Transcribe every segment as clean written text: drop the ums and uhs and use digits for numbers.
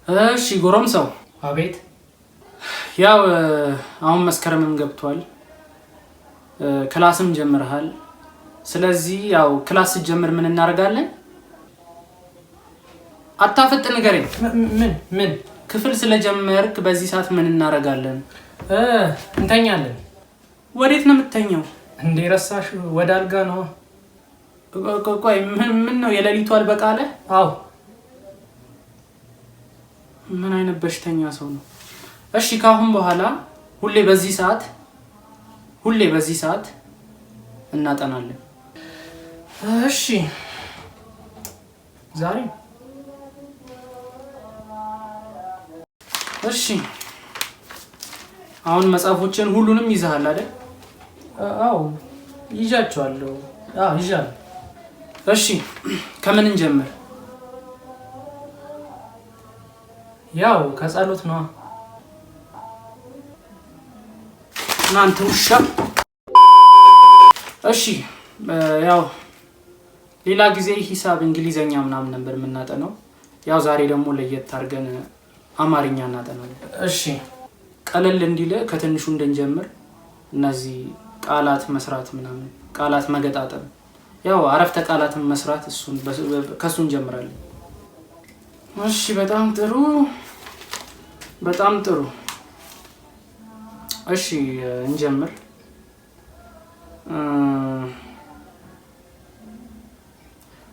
እሺ ጎረምሳው። አቤት። ያው አሁን መስከረምም ገብቷል፣ ክላስም ጀምረሃል። ስለዚህ ያው ክላስ ጀምር ምን እናደርጋለን? አታፈጥ ንገረኝ። ምን ክፍል ስለጀመርክ በዚህ ሰዓት ምን እናደርጋለን? እንተኛለን። ወዴት ነው የምትተኛው? እንዴ ረሳሽ? ወደ አልጋ ነው። ቆይ ምን ነው የሌሊቱ አልበቃ አለ? አዎ። ምን አይነት በሽተኛ ሰው ነው? እሺ ካሁን በኋላ ሁሌ በዚህ ሰዓት እናጠናለን። እሺ ዛሬ እሺ። አሁን መጽሐፎችን ሁሉንም ይዘሃል አይደል? አዎ ይዣቸዋለሁ። ይዣለሁ። እሺ ከምን እንጀምር? ያው ከጸሎት ነው። እናንተ ውሻ። እሺ ያው ሌላ ጊዜ ሂሳብ፣ እንግሊዘኛ ምናምን ነበር የምናጠነው። ያው ዛሬ ደግሞ ለየት አድርገን አማርኛ እናጠናለን። እሺ ቀለል እንዲለ ከትንሹ እንድንጀምር እነዚህ ቃላት መስራት ምናምን፣ ቃላት መገጣጠም፣ ያው አረፍተ ቃላትን መስራት ከሱ እንጀምራለን። እሺ በጣም ጥሩ። እሺ እንጀምር።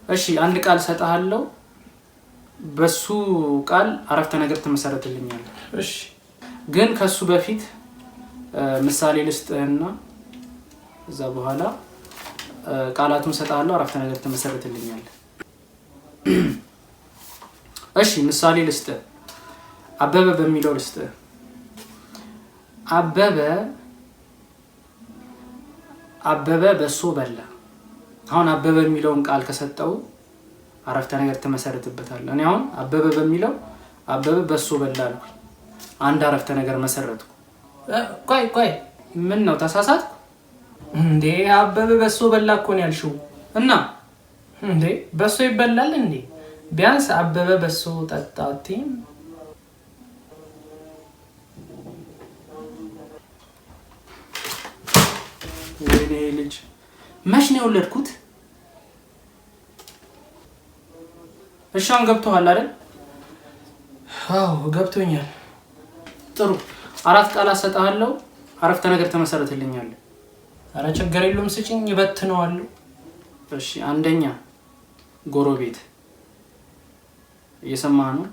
እሺ አንድ ቃል ሰጣለሁ፣ በሱ ቃል አረፍተ ነገር ትመሰረትልኛለህ። እሺ ግን ከሱ በፊት ምሳሌ ልስጥህና እዛ በኋላ ቃላቱን ሰጣለሁ፣ አረፍተ ነገር ትመሰረትልኛለህ። እሺ ምሳሌ ልስጥህ። አበበ በሚለው ልስጥህ። አበበ በሶ በላ። አሁን አበበ የሚለውን ቃል ከሰጠው አረፍተ ነገር ትመሰርትበታለህ። እኔ አሁን አበበ በሚለው አበበ በሶ በላ አልኩኝ፣ አንድ አረፍተ ነገር መሰረትኩ። ቆይ ምን ነው ተሳሳትኩ እንዴ? አበበ በሶ በላ እኮ ነው ያልሽው። እና እንዴ በሶ ይበላል እንዴ? ቢያንስ አበበ በሶ ጠጣቲ። ወይኔ ልጅ መች ነው የወለድኩት? እሺ አሁን ገብቶሃል አይደል? አዎ ገብቶኛል። ጥሩ። አራት ቃላት ሰጣለሁ፣ አረፍተ ነገር ተመሰረትልኛለህ። አረ ችግር የለውም ስጭኝ፣ ይበትነዋለሁ። እሺ አንደኛ ጎረቤት፣ እየሰማህ ነው?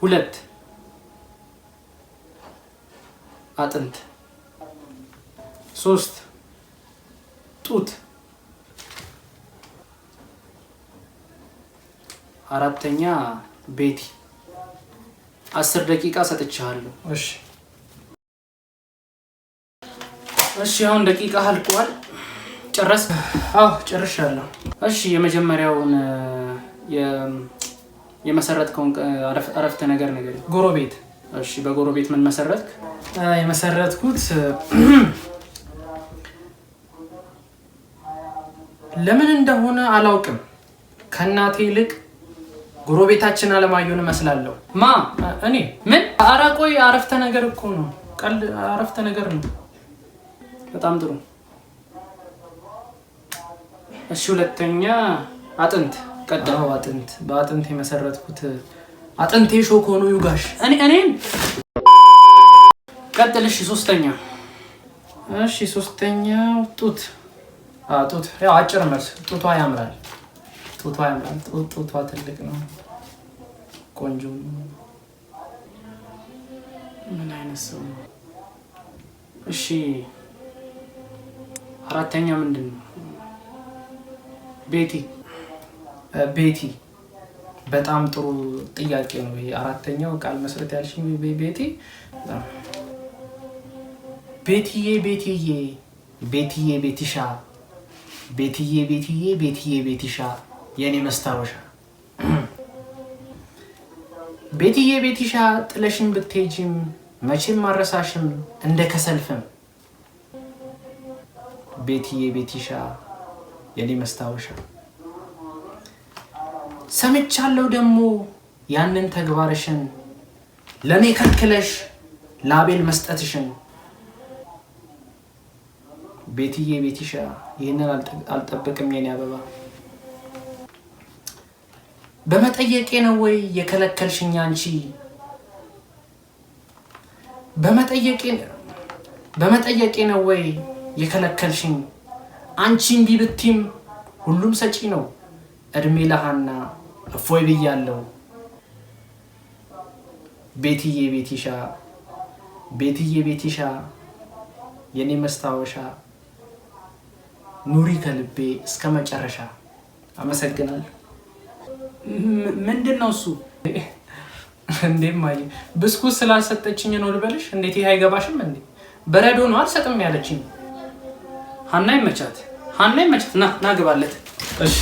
2 አጥንት፣ 3 ጡት፣ 4ኛ ቤቲ። 10 ደቂቃ ሰጥቻለሁ። እሺ አሁን ደቂቃ አልቋል። ጨረስ? አዎ ጨርሻለሁ። እሺ የመጀመሪያውን የመሰረትከውን አረፍተ ነገር ነገር ጎረቤት። እሺ በጎረቤት ምን መሰረትክ? የመሰረትኩት ለምን እንደሆነ አላውቅም፣ ከእናቴ ይልቅ ጎረቤታችን አለማየሁን እመስላለሁ። እኔ ምን? ኧረ ቆይ አረፍተ ነገር እኮ ነው፣ ቀልድ አረፍተ ነገር ነው። በጣም ጥሩ። እሺ ሁለተኛ አጥንት። ቀጥለው አጥንት። በአጥንት የመሰረትኩት አጥንቴ ሾክ ሆኖ ይውጋሽ እኔን። ቀጥል። እሺ ሶስተኛ። እሺ ሶስተኛው ጡት። ጡት ያው አጭር መልስ። ጡቷ ያምራል። ጡቷ ትልቅ ነው፣ ቆንጆ ነው። ምን አይነት ሰው ነው? እሺ አራተኛ ምንድን ነው? ቤቲ። በጣም ጥሩ ጥያቄ ነው ይሄ። አራተኛው ቃል መስረት ያልሽኝ ቤቲ። ቤትዬ ቤቲሻ፣ ቤትዬ ቤቲሻ የኔ መስታወሻ። ቤትዬ ቤቲሻ ጥለሽኝ ብትሄጂም መቼም አረሳሽም እንደ ከሰልፍም። ቤትዬ ቤቲሻ የኔ መስታወሻ። ሰምቻለሁ ደግሞ ያንን ተግባርሽን ለኔ ከልክለሽ ላቤል መስጠትሽን ቤትዬ ቤቲሻ ይሄንን አልጠብቅም የኔ አበባ። በመጠየቄ ነው ወይ የከለከልሽኝ አንቺ? በመጠየቄ ነው ወይ የከለከልሽኝ አንቺ? እምቢ ብትይም ሁሉም ሰጪ ነው። እድሜ ለሃና እፎይ ብያለሁ። ቤትዬ ቤቲሻ ቤትዬ ቤቲሻ የኔ መስታወሻ ኑሪ ከልቤ እስከ መጨረሻ። አመሰግናለሁ። ምንድን ነው እሱ? እንዴም ማይ ብስኩት ስላልሰጠችኝ ነው ልበልሽ? እንዴት ይሄ አይገባሽም እንዴ? በረዶ ነው አልሰጥም ያለችኝ። ሀና ይመቻት፣ ሀና ይመቻት። ና ግባለት። እሺ